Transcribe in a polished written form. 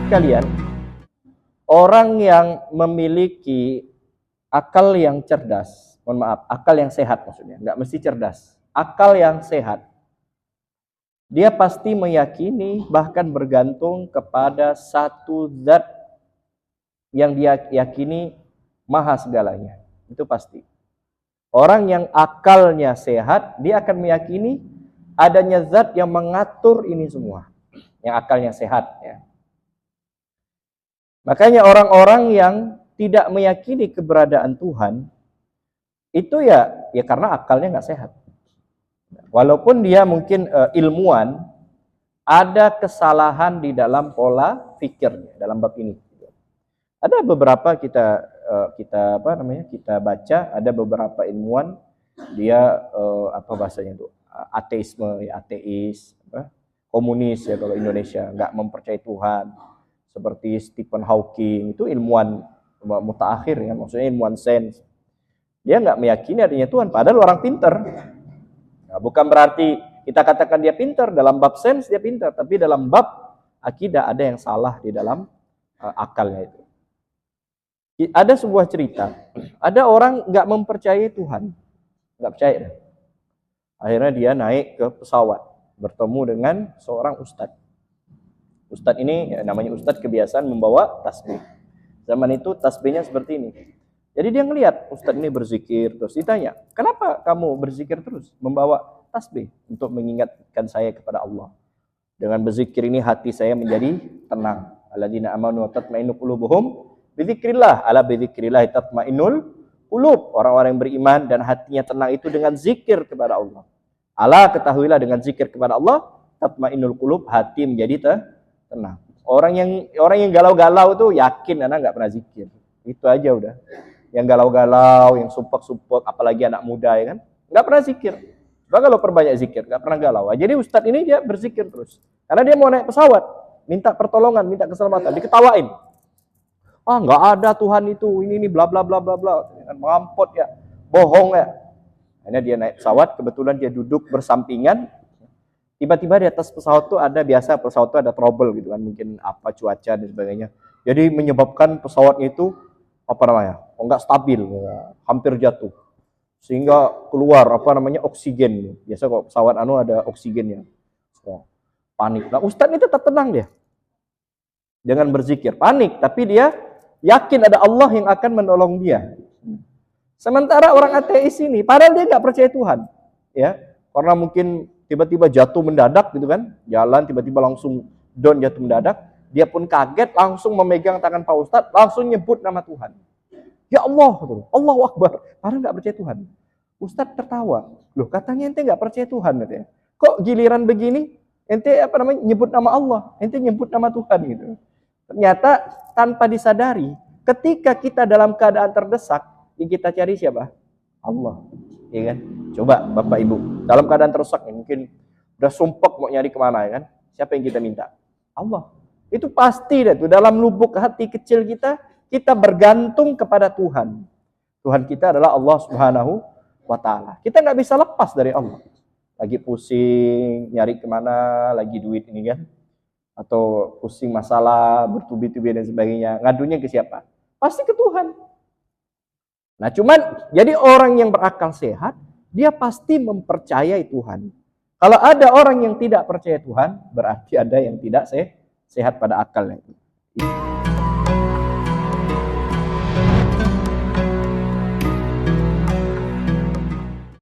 sekalian, orang yang memiliki akal yang cerdas, mohon maaf, akal yang sehat maksudnya, nggak mesti cerdas, akal yang sehat, dia pasti meyakini bahkan bergantung kepada satu zat yang dia yakini maha segalanya. Itu pasti. Orang yang akalnya sehat, dia akan meyakini adanya zat yang mengatur ini semua. Yang akalnya sehat, ya. Makanya orang-orang yang tidak meyakini keberadaan Tuhan, itu ya karena akalnya nggak sehat. Walaupun dia mungkin ilmuwan, ada kesalahan di dalam pola pikirnya dalam bab ini. Ada beberapa kita baca, ada beberapa ilmuwan dia apa bahasanya itu, ateisme, ya, ateis, komunis ya kalau Indonesia, nggak mempercayai Tuhan, seperti Stephen Hawking, itu ilmuwan mutaakhir ya, maksudnya ilmuwan sains. Dia nggak meyakini adanya Tuhan, padahal orang pinter. Nah, bukan berarti kita katakan dia pinter dalam bab sains dia pinter, tapi dalam bab akidah ada yang salah di dalam akalnya itu. Ada sebuah cerita, ada orang nggak mempercayai Tuhan, nggak percaya. Akhirnya dia naik ke pesawat, bertemu dengan seorang ustadz. Ustadz ini ya, namanya ustadz, kebiasaan membawa tasbih. Zaman itu tasbihnya seperti ini. Jadi dia ngelihat ustadz ini berzikir, terus ditanya, kenapa kamu berzikir terus, membawa tasbih untuk mengingatkan saya kepada Allah. Dengan berzikir ini hati saya menjadi tenang. Alladzina amanu wa tatma'innu qulubuhum bizikrillah, ala bizikrillah tatma'innul qulub. Orang-orang yang beriman dan hatinya tenang itu dengan zikir kepada Allah. Ala, ketahuilah dengan zikir kepada Allah tatma'innul qulub, hati menjadi tenang. Orang yang galau-galau tuh yakin anak nggak pernah zikir. Itu aja udah. Yang galau-galau, yang sumpek-sumpek, apalagi anak muda ya kan, nggak pernah zikir. Coba kalau perbanyak zikir, nggak pernah galau. Jadi ustadz ini dia berzikir terus. Karena dia mau naik pesawat, minta pertolongan, minta keselamatan, diketawain. Ah, nggak ada Tuhan itu, ini bla bla bla bla bla, mampot ya, bohong ya. Akhirnya dia naik pesawat, kebetulan dia duduk bersampingan. Tiba-tiba di atas pesawat tuh ada, biasa pesawat tuh ada trouble gitu kan, mungkin apa cuaca dan sebagainya. Jadi menyebabkan pesawatnya itu nggak stabil, hampir jatuh, sehingga keluar oksigen. Biasa kok pesawat ada oksigennya. Panik. Nah, ustadz ini tetap tenang dia dengan berzikir. Panik, tapi dia yakin ada Allah yang akan menolong dia. Sementara orang ateis ini, padahal dia nggak percaya Tuhan, ya, karena mungkin tiba-tiba jatuh mendadak gitu kan, jalan tiba-tiba langsung down, jatuh mendadak, dia pun kaget, langsung memegang tangan Pak Ustadz, langsung nyebut nama Tuhan. Ya Allah, Allahu Akbar, padahal nggak percaya Tuhan. Ustadz tertawa, loh katanya ente nggak percaya Tuhan, katanya. Kok giliran begini, ente nyebut nama Allah, ente nyebut nama Tuhan gitu. Ternyata tanpa disadari, ketika kita dalam keadaan terdesak, yang kita cari siapa? Allah, ya kan? Coba Bapak Ibu, dalam keadaan terdesak, mungkin udah sumpek mau nyari kemana, ya kan? Siapa yang kita minta? Allah. Itu pasti dah tuh, dalam lubuk hati kecil kita bergantung kepada Tuhan. Tuhan kita adalah Allah Subhanahu wa Ta'ala. Kita nggak bisa lepas dari Allah. Lagi pusing, nyari kemana, lagi duit ini kan, atau pusing masalah, bertubi-tubi dan sebagainya, ngadunya ke siapa? Pasti ke Tuhan. Nah cuman, jadi orang yang berakal sehat, dia pasti mempercayai Tuhan. Kalau ada orang yang tidak percaya Tuhan, berarti ada yang tidak sehat pada akalnya.